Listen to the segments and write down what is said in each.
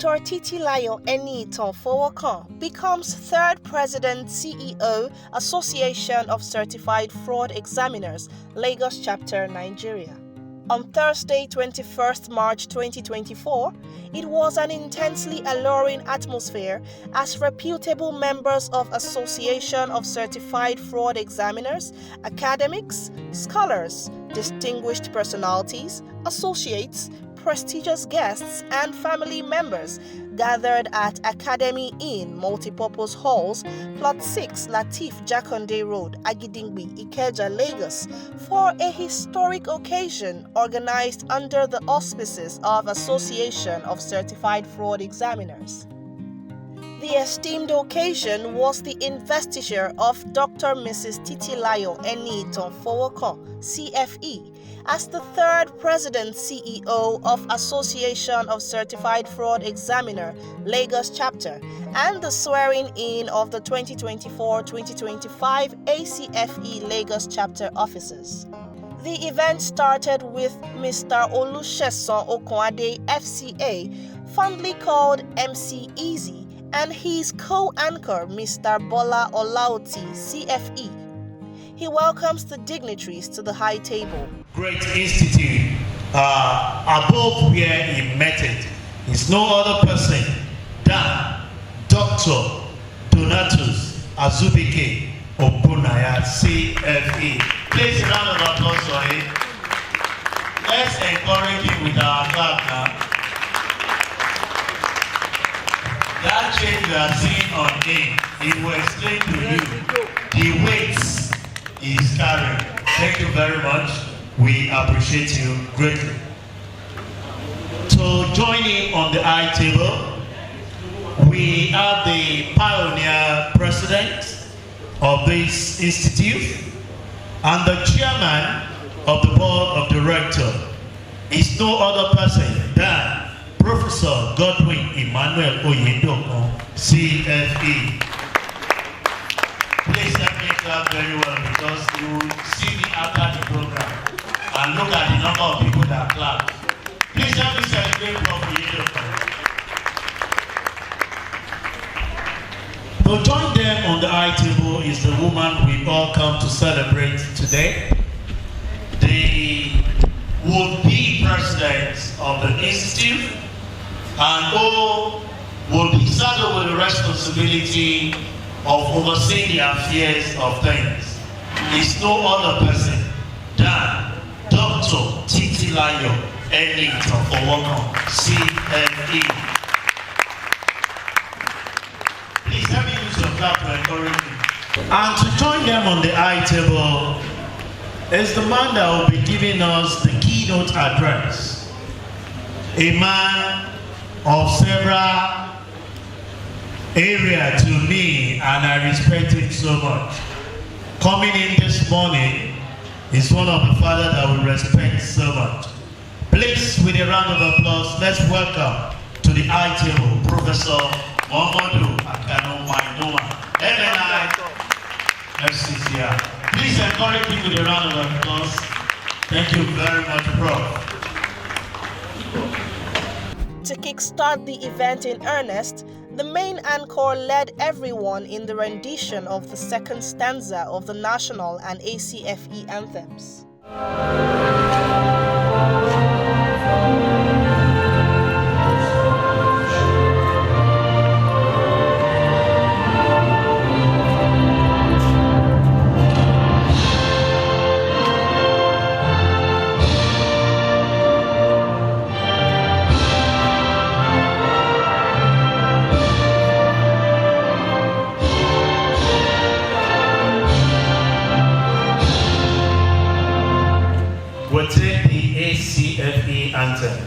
Dr. Titilayo Eni-itan Fowokan becomes third President CEO, Association of Certified Fraud Examiners, Lagos Chapter, Nigeria. On Thursday, 21st March 2024, it was an intensely alluring atmosphere as reputable members of Association of Certified Fraud Examiners, academics, scholars, distinguished personalities, associates, prestigious guests, and family members gathered at Academy Inn Multipurpose Halls, Plot 6, Lateef Jakande Road, Agidingbi, Ikeja, Lagos, for a historic occasion organized under the auspices of Association of Certified Fraud Examiners. The esteemed occasion was the investiture of Dr. Mrs. Titilayo Eni-itan Fowokan, CFE, as the third President CEO of Association of Certified Fraud Examiner, Lagos Chapter, and the swearing-in of the 2024-2025 ACFE Lagos Chapter officers. The event started with Mr. Olusesan Okunade, FCA, fondly called MC Easy, and his co-anchor, Mr. Bola Olaoti, CFE. He welcomes the dignitaries to the high table. Great institute, above where he met it, is no other person than Dr. Donatus Azubike Obunaya, CFE. Please a round of applause for him. Let's encourage him with our clap now. That change you are seeing on him, it will explain to you the weights he is carrying. Thank you very much. We appreciate you greatly. To join him on the high table, we have the pioneer president of this institute and the chairman of the board of directors. Is no other person than Professor Godwin Emmanuel Oyedokun, CFE. Please help me clap very well because you will see me after the program and look at the number of people that clap. Please help me celebrate Prof. Oyedokun. To join them on the high table is the woman we all come to celebrate today, the would-be president of the institute, and who will be saddled with the responsibility of overseeing the affairs of things. Is no other person than Dr. Titilayo Eni-itan Fowokan, CFE. Please help me use your clap to encourage me. And to join them on the high table is the man that will be giving us the keynote address. A man of several areas to me, and I respect him so much. Coming in this morning is one of the fathers that we respect so much. Please, with a round of applause, let's welcome to the high table Professor Muhammadu Akano Mainoma, MNI, FCCR. Please encourage him with a round of applause. Thank you very much, Prof. To kickstart the event in earnest, the main anchor led everyone in the rendition of the second stanza of the national and ACFE anthems. We'll take the ACFE anthem.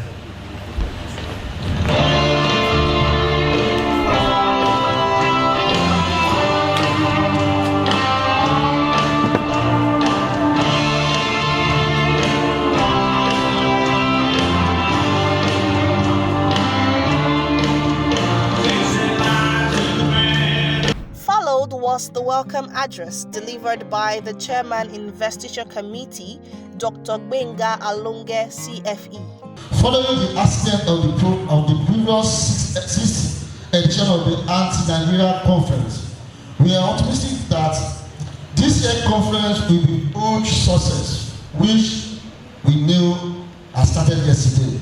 Followed was the welcome address delivered by the Chairman Investiture Committee, Dr. Gbenga Alonge, CFE. Following the accident of the previous sixth edition of the Anti-Nigeria Conference, we are optimistic that this year's conference will be a huge success, which we knew has started yesterday.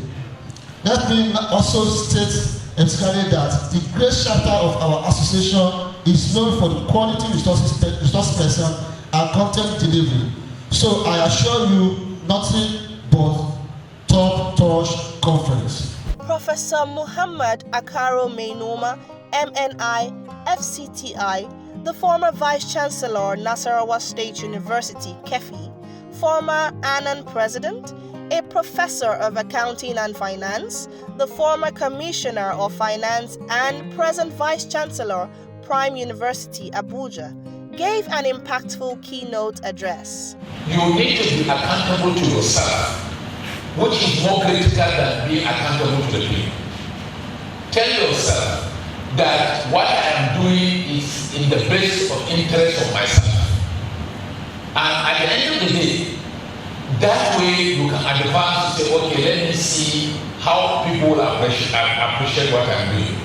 Let me also state emphatically that the great chapter of our association is known for the quality resource person and content delivery. So I assure you, nothing but top-notch conference. Professor Muhammad Akaro Mainoma, MNI, FCTI, the former Vice-Chancellor, Nasarawa State University, KEFI, former ANAN President, a Professor of Accounting and Finance, the former Commissioner of Finance and present Vice-Chancellor, Prime University, Abuja, gave an impactful keynote address. You need to be accountable to yourself, which is more critical than being accountable to the people. Tell yourself that what I am doing is in the best of interest of myself. And at the end of the day, that way you can advance to say, okay, let me see how people will appreciate what I'm doing.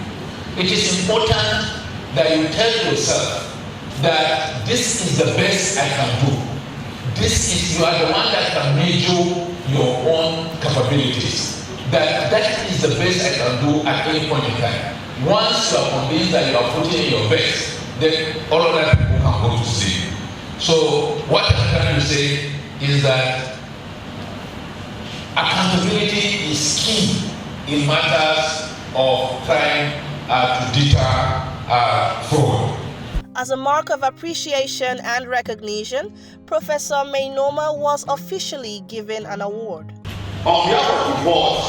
It is important that you tell yourself that this is the best I can do. You are the one that can measure your own capabilities. That is the best I can do at any point in time. Once you are convinced that you are putting in your best, then all of that people can go to see. So what I'm trying to say is that accountability is key in matters of trying to deter fraud. As a mark of appreciation and recognition, Professor Mainoma was officially given an award. On behalf of the board,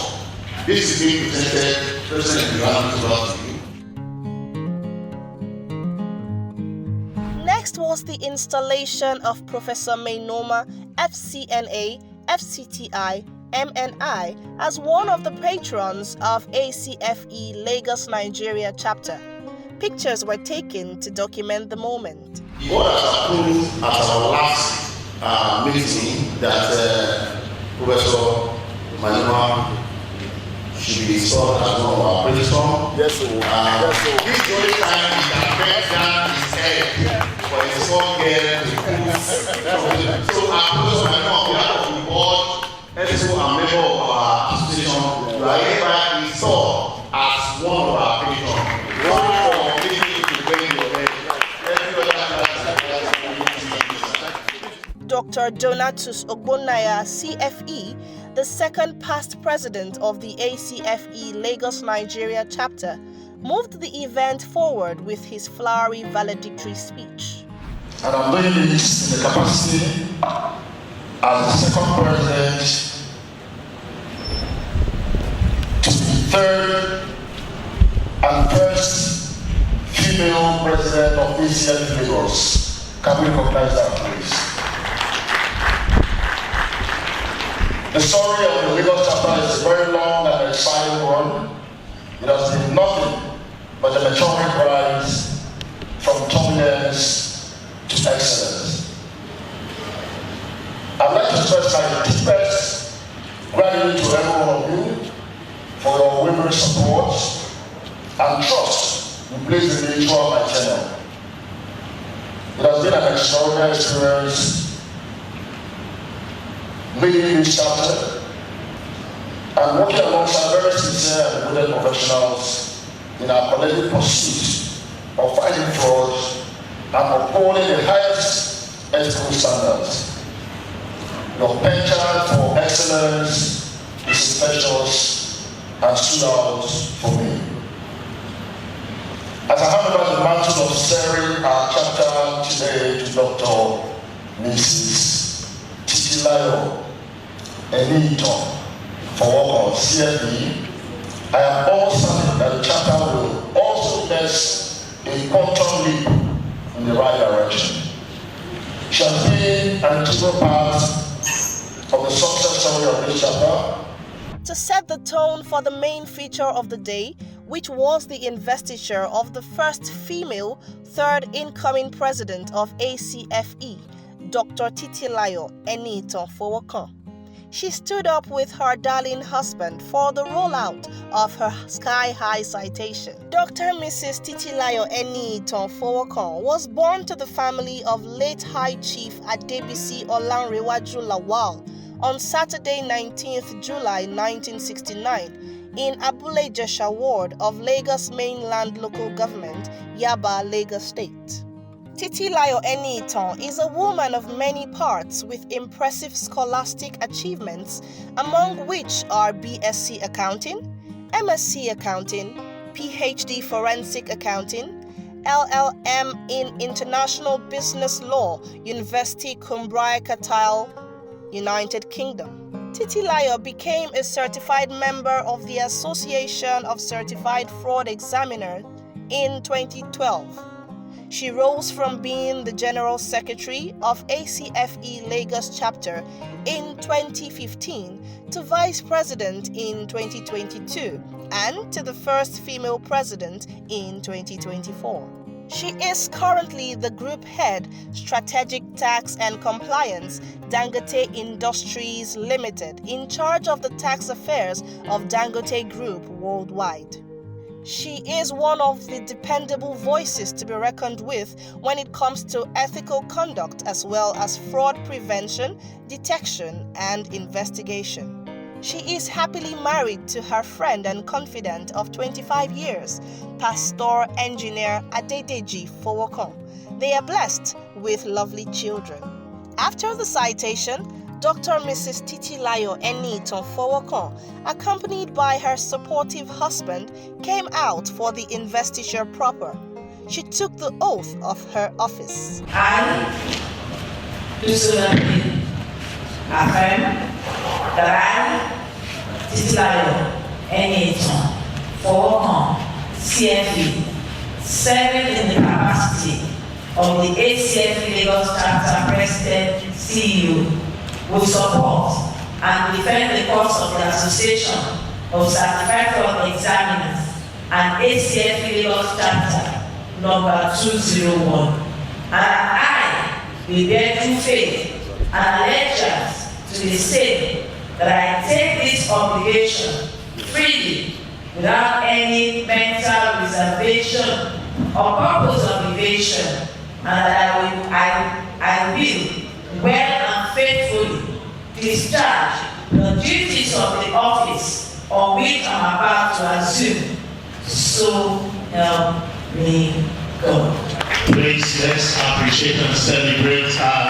this is being presented to President Buhari. Next was the installation of Professor Mainoma, FCNA, FCTI, MNI, as one of the patrons of ACFE Lagos Nigeria chapter. Pictures were taken to document the moment. What has approved at our last meeting that Professor Mainoma should be installed as one of our patrons. Yes, sir. This is the only time he can bend down his head for his small girl to prove. So, Professor Mainoma, on behalf of the board, also a member of our association, you are hereby installed as one of our patrons. Dr. Donatus Ogbonnaya, CFE, the second past president of the ACFE Lagos Nigeria chapter, moved the event forward with his flowery valedictory speech. And I'm doing this in the capacity as the second president to the third and first female president of ACFE Lagos. Can we recognize that, please? The story of the Lagos chapter is a very long and exciting one. It has been nothing but a maturing rise from turbulence to excellence. I'd like to express my deepest gratitude to every one of you for your unwavering support and trust you place in me throughout my tenure. It has been an extraordinary experience leading this chapter and working alongside very sincere and devoted professionals in our collective pursuit of fighting fraud and upholding the highest ethical standards. Your penchant for excellence is infectious and stood out for me. As I hand over the mantle of serving our chapter today to Dr. Mrs. Titilayo Eni-itan Fowokan, CFE, I am also certain that the chapter will also press a quantum leap in the right direction. She has been an integral part of the success story of this chapter. To set the tone for the main feature of the day, which was the investiture of the first female third incoming president of ACFE, Dr. Titilayo Eni-itan Fowokan. she stood up with her darling husband for the rollout of her sky-high citation. Dr. Mrs. Titilayo Eni-itan Fowokan was born to the family of late High Chief Adebisi Olanrewaju Lawal on Saturday 19th July 1969 in Abule Jesha Ward of Lagos Mainland Local Government, Yaba, Lagos State. Titilayo Eni-itan is a woman of many parts with impressive scholastic achievements, among which are BSc Accounting, MSc Accounting, PhD Forensic Accounting, LLM in International Business Law, University Cumbria Catal, United Kingdom. Titilayo became a certified member of the Association of Certified Fraud Examiners in 2012. She rose from being the General Secretary of ACFE Lagos Chapter in 2015 to Vice President in 2022 and to the first female President in 2024. She is currently the Group Head, Strategic Tax and Compliance, Dangote Industries Limited, in charge of the tax affairs of Dangote Group worldwide. She is one of the dependable voices to be reckoned with when it comes to ethical conduct as well as fraud prevention, detection, and investigation. She is happily married to her friend and confidant of 25 years, Pastor Engineer Adedeji Fowokan. They are blessed with lovely children. After the citation, Dr. Mrs. Titilayo Eni-itan Fowokan, accompanied by her supportive husband, came out for the investiture proper. She took the oath of her office. I do solemnly affirm that I, Titilayo Eni-itan Fowokan, CFE, serving in the capacity of the ACFE Lagos Chapter President CEO, will support and defend the cause of the Association of Certified Fraud Examiners and ACFE Lagos Chapter number 201. And I will bear true faith and allegiance to the same, that I take this obligation freely without any mental reservation or purpose of evasion, and that I will well and faithfully discharge the duties of the office on which I am about to assume. So help me God. Please, let's appreciate and celebrate her.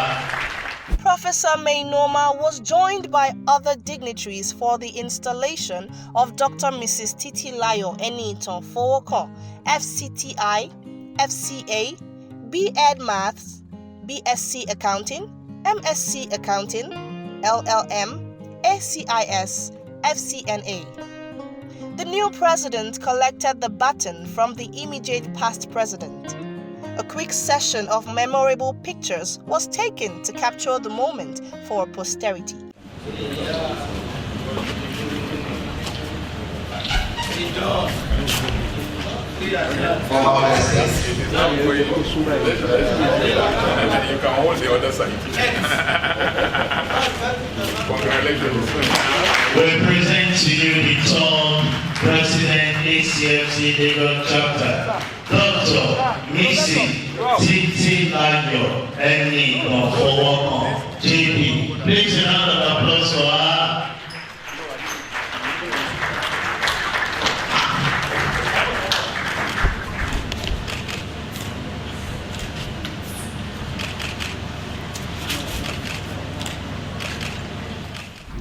Professor Mainoma was joined by other dignitaries for the installation of Dr. Mrs. Titilayo Eni-itan Fowokan, FCTI, FCA, B.Ed Maths, BSc Accounting, MSc Accounting, LLM, ACIS, FCNA. The new president collected the baton from the immediate past president. A quick session of memorable pictures was taken to capture the moment for posterity. You can hold the other side. Congratulations. We present to you the third President ACFC Lagos Chapter, Dr. Mrs. Titilayo Eni-itan Fowokan, JP. Please a round of applause for her.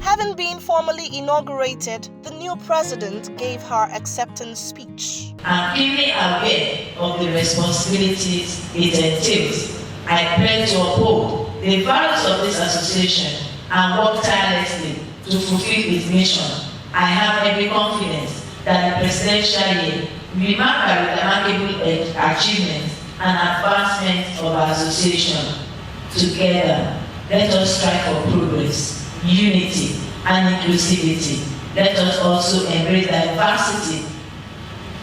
Having been formally inaugurated, the new president gave her acceptance speech. I'm keenly aware of the responsibilities it entails. I pledge to uphold the values of this association and work tirelessly to fulfill its mission. I have every confidence that the presidential year will be marked by remarkable achievements and advancement of our association. Together, let us strive for progress, unity, and inclusivity. Let us also embrace diversity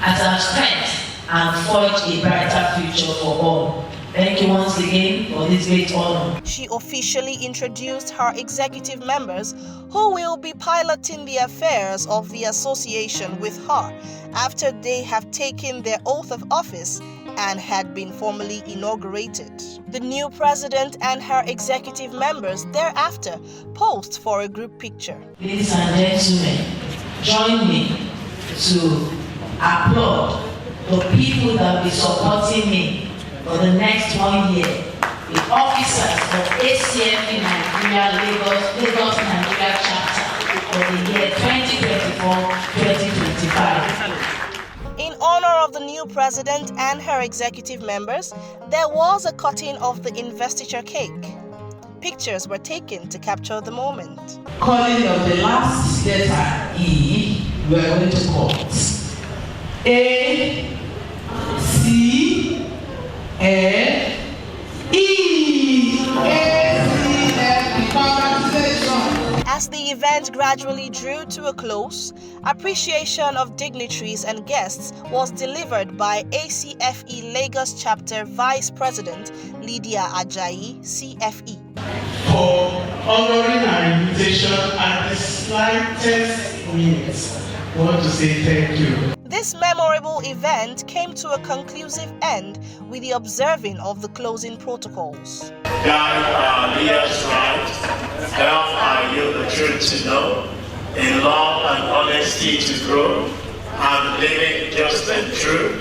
as our strength and forge a brighter future for all. Thank you once again for this great honor. She officially introduced her executive members who will be piloting the affairs of the association with her after they have taken their oath of office and had been formally inaugurated. The new president and her executive members thereafter posed for a group picture. Ladies and gentlemen, join me to applaud the people that will be supporting me for the next 1 year, the officers of ACF in Nigeria, Lagos Nigeria chapter for the year 2024-2025. In honor of the new president and her executive members, there was a cutting of the investiture cake. Pictures were taken to capture the moment. Calling of the last letter E, we are going to call it A, C, F, E. Congratulations. As the event gradually drew to a close, appreciation of dignitaries and guests was delivered by ACFE Lagos Chapter Vice President Lydia Ajayi, CFE. For honoring our invitation at the slightest minute, I want to say thank you. This memorable event came to a conclusive end with the observing of the closing protocols. Guide our leaders right, help our youth the truth to know, in love and honesty to grow, and living just and true,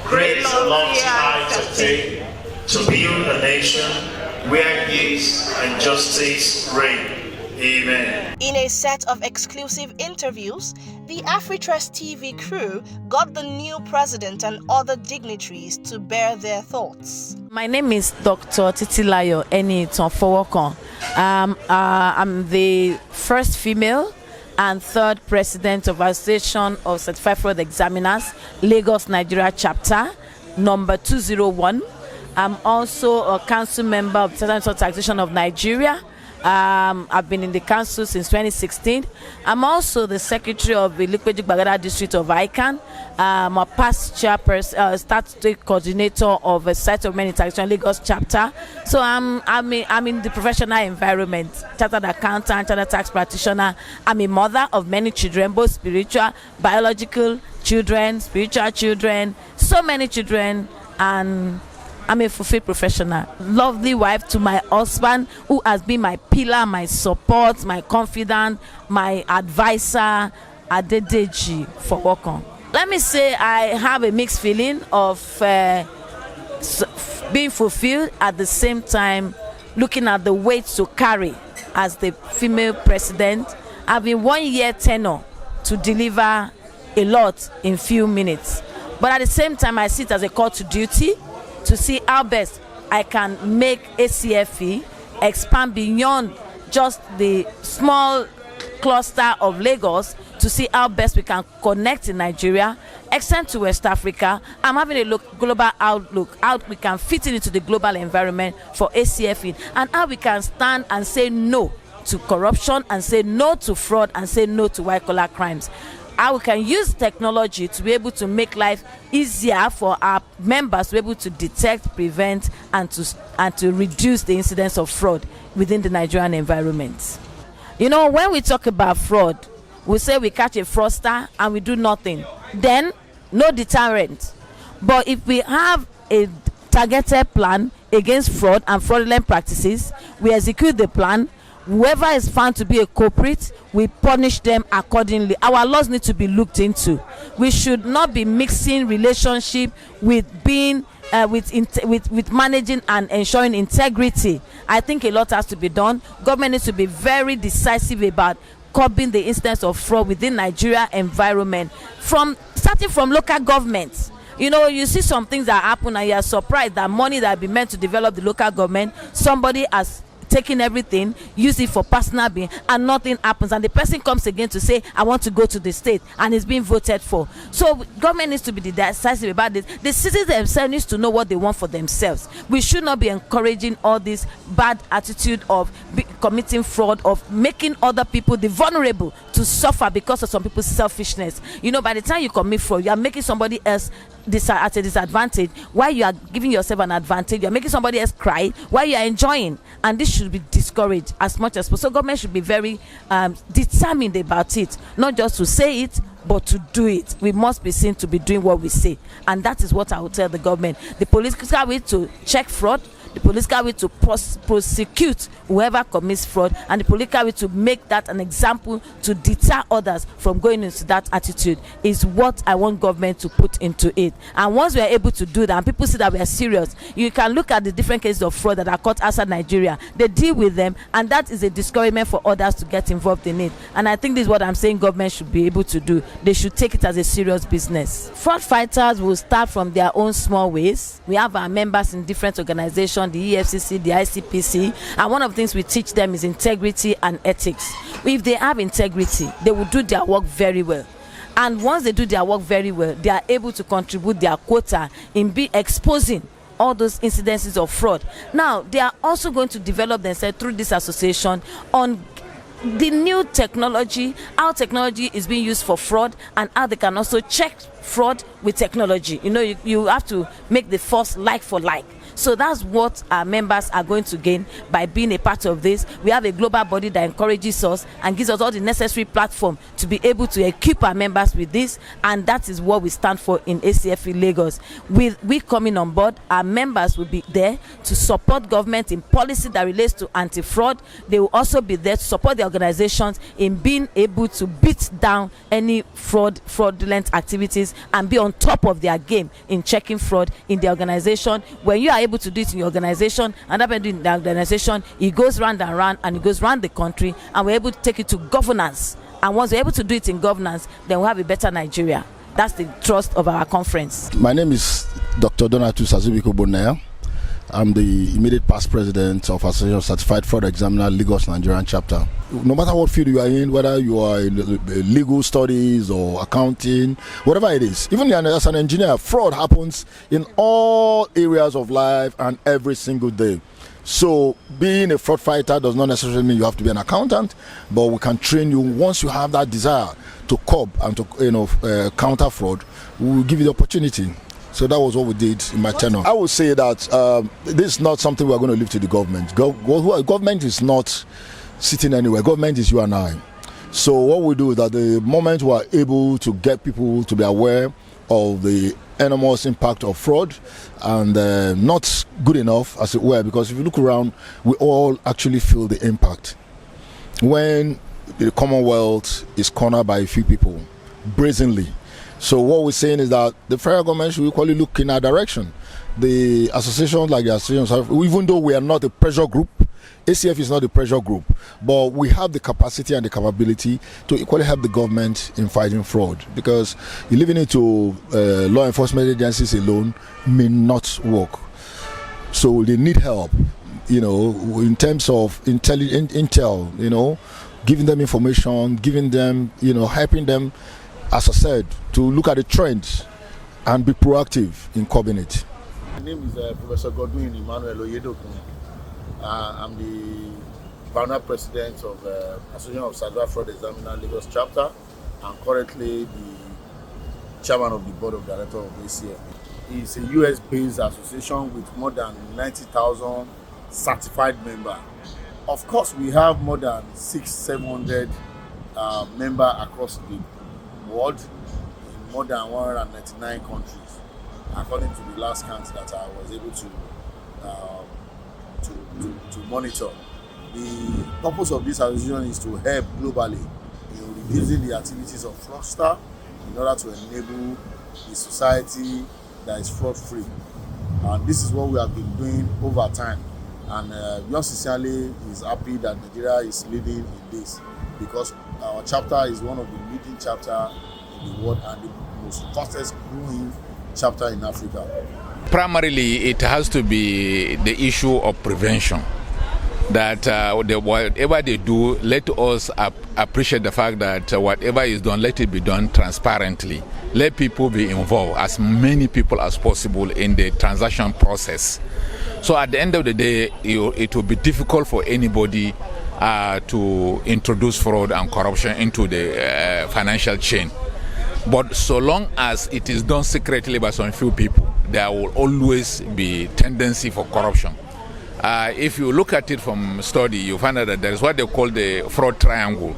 grace alongside to take, to build a nation where peace and justice reign. Amen. In a set of exclusive interviews, the Afritreas TV crew got the new president and other dignitaries to bear their thoughts. My name is Dr. Titilayo Eni-itan Fowokan. I'm the first female and third president of Association of Certified Fraud Examiners, Lagos Nigeria chapter, number 201. I'm also a council member of the Central Taxation of Nigeria. I've been in the council since 2016. I'm also the secretary of the Liquid-Bagada district of ICANN. I'm a past chairperson, statutory coordinator of a site of many taxation Lagos chapter. So I'm in the professional environment, chartered accountant, chartered tax practitioner. I'm a mother of many children, both spiritual, biological children, spiritual children, so many children, and I'm a fulfilled professional. Lovely wife to my husband, who has been my pillar, my support, my confidant, my advisor, Adedeji Fowokan. Let me say I have a mixed feeling of being fulfilled, at the same time looking at the weight to carry as the female president. I've been 1 year tenure to deliver a lot in few minutes. But at the same time, I see it as a call to duty to see how best I can make ACFE expand beyond just the small cluster of Lagos, to see how best we can connect in Nigeria, extend to West Africa. I'm having a global outlook, how we can fit into the global environment for ACFE, and how we can stand and say no to corruption, and say no to fraud, and say no to white-collar crimes. How we can use technology to be able to make life easier for our members to be able to detect, prevent, and to reduce the incidence of fraud within the Nigerian environment. You know, when we talk about fraud, we say we catch a fraudster and we do nothing. Then, no deterrent. But if we have a targeted plan against fraud and fraudulent practices, we execute the plan. Whoever is found to be a culprit, we punish them accordingly. Our laws need to be looked into. We should not be mixing relationship with being with managing and ensuring integrity. I think a lot has to be done. Government needs to be very decisive about curbing the incidence of fraud within Nigeria environment, starting from local governments. You know, you see some things that happen and you are surprised that money that had been meant to develop the local government, somebody has taking everything, use it for personal being, and nothing happens, and the person comes again to say, I want to go to the state, and it's being voted for. So government needs to be decisive about this. The citizens themselves needs to know what they want for themselves. We should not be encouraging all this bad attitude of committing fraud, of making other people, the vulnerable, to suffer because of some people's selfishness. You know, by the time you commit fraud, you are making somebody else at a disadvantage, while you are giving yourself an advantage, you are making somebody else cry while you are enjoying, and this should be discouraged as much as possible. So government should be very determined about it, not just to say it, but to do it. We must be seen to be doing what we say, and that is what I will tell the government. The political will to check fraud, the political will to prosecute whoever commits fraud, and the political will to make that an example to deter others from going into that attitude is what I want government to put into it. And once we are able to do that and people see that we are serious, you can look at the different cases of fraud that are caught outside Nigeria. They deal with them, and that is a discouragement for others to get involved in it. And I think this is what I'm saying government should be able to do. They should take it as a serious business. Fraud fighters will start from their own small ways. We have our members in different organizations, the EFCC, the ICPC, and one of the things we teach them is integrity and ethics. If they have integrity, they will do their work very well. And once they do their work very well, they are able to contribute their quota in exposing all those incidences of fraud. Now, they are also going to develop themselves through this association on the new technology, how technology is being used for fraud, and how they can also check fraud with technology. You know, you have to make the force like for like. So that's what our members are going to gain by being a part of this. We have a global body that encourages us and gives us all the necessary platform to be able to equip our members with this, and that is what we stand for in ACFE Lagos. With we coming on board, our members will be there to support government in policy that relates to anti-fraud. They will also be there to support the organizations in being able to beat down any fraudulent activities and be on top of their game in checking fraud in the organization. When you are able to do it in your organization and that in the organization, it goes round and round, and it goes round the country, and we're able to take it to governance. And once we're able to do it in governance, then we'll have a better Nigeria. That's the thrust of our conference. My name is Dr. Donatus Azubiko Bonaya. I'm the immediate past president of Association of Certified Fraud Examiner Lagos Nigerian chapter. No matter what field you are in, whether you are in legal studies or accounting, whatever it is, even as an engineer, fraud happens in all areas of life and every single day. So being a fraud fighter does not necessarily mean you have to be an accountant, but we can train you once you have that desire to curb and to counter fraud. We will give you the opportunity. So that was what we did in my tenure. I would say that this is not something we're going to leave to the government. Government is not sitting anywhere. Government is you and I. So what we do is that the moment we are able to get people to be aware of the enormous impact of fraud, and not good enough, as it were, because if you look around, we all actually feel the impact. When the Commonwealth is cornered by a few people, brazenly. So what we're saying is that the federal government should equally look in our direction. The associations like the association, even though we are not a pressure group, ACF is not a pressure group, but we have the capacity and the capability to equally help the government in fighting fraud, because leaving it to law enforcement agencies alone may not work. So they need help, in terms of intel, giving them information, giving them, helping them, as I said, to look at the trends and be proactive in curbing it. My name is Professor Godwin Emmanuel Oyedokun. I'm the founder president of Association of Certified Fraud Examiner Lagos chapter, and currently the chairman of the board of directors of ACF. It's a US-based association with more than 90,000 certified members. Of course, we have more than 600-700 members across the world in more than 199 countries, according to the last count that I was able to monitor. The purpose of this association is to help globally in reducing the activities of fraudsters in order to enable a society that is fraud-free. And this is what we have been doing over time. And John sincerely is happy that Nigeria is leading in this, because our chapter is one of the leading chapters in the world and the most fastest growing chapter in Africa. Primarily, it has to be the issue of prevention. That whatever they do, let us appreciate the fact that whatever is done, let it be done transparently. Let people be involved, as many people as possible, in the transaction process. So at the end of the day, it will be difficult for anybody to introduce fraud and corruption into the financial chain. But so long as it is done secretly by some few people, there will always be tendency for corruption. If you look at it from study, you find out that there is what they call the fraud triangle.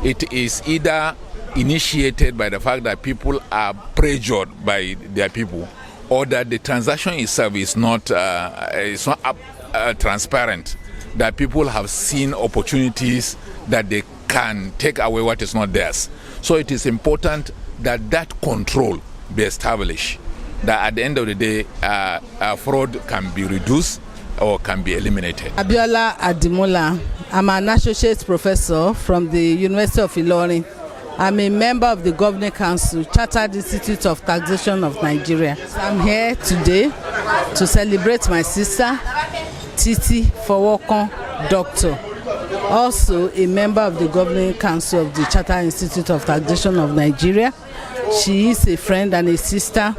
It is either initiated by the fact that people are pressured by their people, or that the transaction itself is not transparent, that people have seen opportunities that they can take away what is not theirs. So it is important that that control be established, that at the end of the day, fraud can be reduced or can be eliminated. Abiola Adimola, I'm an associate professor from the University of Ilorin. I'm a member of the Governing Council, Chartered Institute of Taxation of Nigeria. I'm here today to celebrate my sister, Titilayo Fowokan, doctor, also a member of the Governing Council of the Chartered Institute of Taxation of Nigeria. She is a friend and a sister,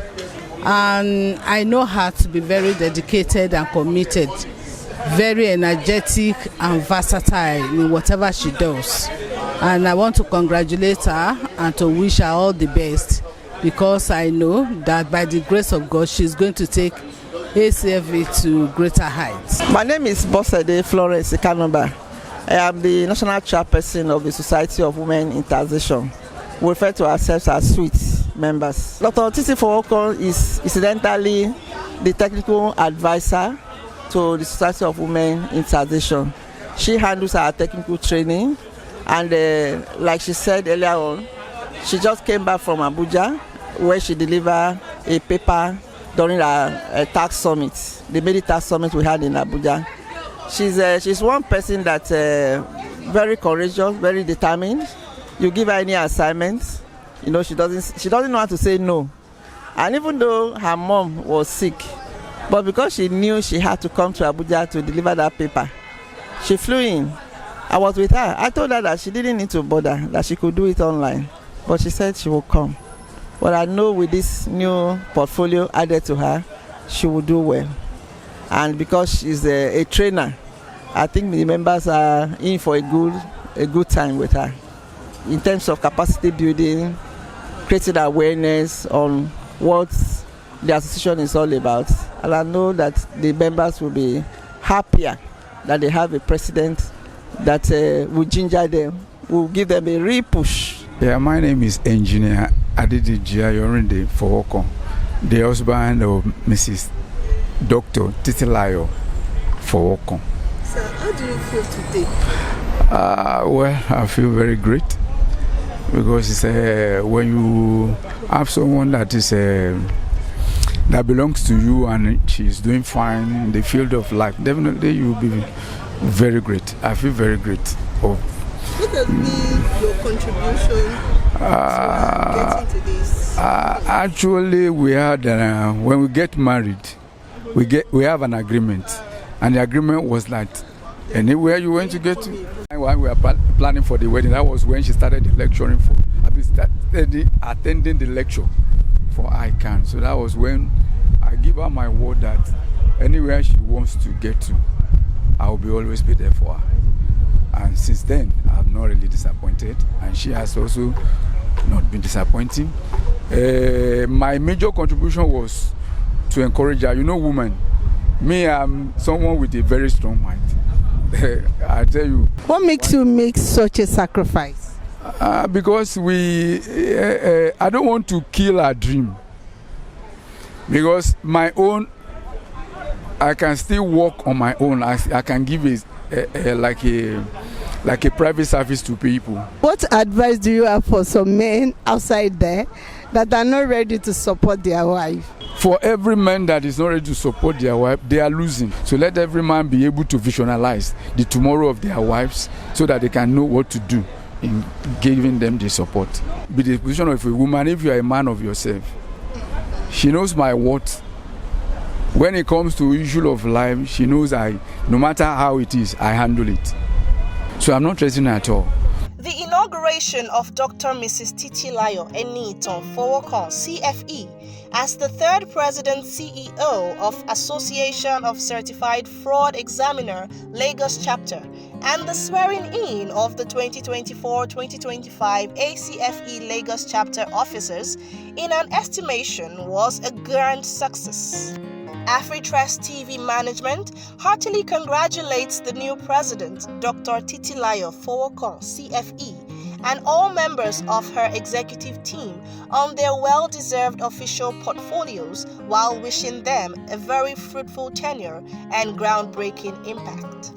and I know her to be very dedicated and committed, very energetic and versatile in whatever she does. And I want to congratulate her and to wish her all the best, because I know that by the grace of God, she's going to take ACFV to greater heights. My name is Bosede Florence Ikanomba. I am the national chairperson of the Society of Women in Taxation. We refer to ourselves as SWEET members. Dr. Titilayo Fowokan is incidentally the technical advisor to the Society of Women in Taxation. She handles our technical training, and like she said earlier on, she just came back from Abuja, where she delivered a paper during a tax summit, the Medi Tax Summit we had in Abuja. She's one person that very courageous, very determined. You give her any assignment, you know, she doesn't know how to say no. And even though her mom was sick, but because she knew she had to come to Abuja to deliver that paper, she flew in. I was with her. I told her that she didn't need to bother, that she could do it online, but she said she will come. But I know with this new portfolio added to her, she will do well. And because she's a trainer, I think the members are in for a good time with her in terms of capacity building, creating awareness on what the association is all about. And I know that the members will be happier that they have a president that will ginger them, will give them a real push. Yeah, my name is Engineer Titilayo Eni-itan Fowokan, the husband of Mrs. Dr. Titilayo Fowokan. So, how do you feel today? Well, I feel very great, because it's when you have someone that is that belongs to you and she's doing fine in the field of life, definitely you'll be very great. I feel very great. What has been your contribution to getting to this? Actually, we had when we get married, we have an agreement, and the agreement was that anywhere you went to get to. While we were planning for the wedding, that was when she started lecturing for. I started attending the lecture for ICANN. So that was when I give her my word that anywhere she wants to get to, I will always be there for her. And since then, I have not really disappointed, and she has also not been disappointing. My major contribution was to encourage her. You know, women, me, I'm someone with a very strong mind. I tell you. What makes you make such a sacrifice? Because I don't want to kill her dream. Because my own, I can still work on my own. I can give like a private service to people. What advice do you have for some men outside there that are not ready to support their wife? For every man that is not ready to support their wife, they are losing. So let every man be able to visualize the tomorrow of their wives so that they can know what to do in giving them the support. Be the position of a woman, if you are a man of yourself, she knows my worth. When it comes to issue of life, she knows no matter how it is, I handle it. So I'm not threatening at all. The inauguration of Dr. Mrs. Titilayo Eni-itan Fowokan, CFE, as the third President CEO of Association of Certified Fraud Examiner Lagos Chapter, and the swearing-in of the 2024-2025 ACFE Lagos Chapter officers, in an estimation, was a grand success. Afritreas TV management heartily congratulates the new president, Dr. Titilayo Fowokan, CFE, and all members of her executive team on their well-deserved official portfolios, while wishing them a very fruitful tenure and groundbreaking impact.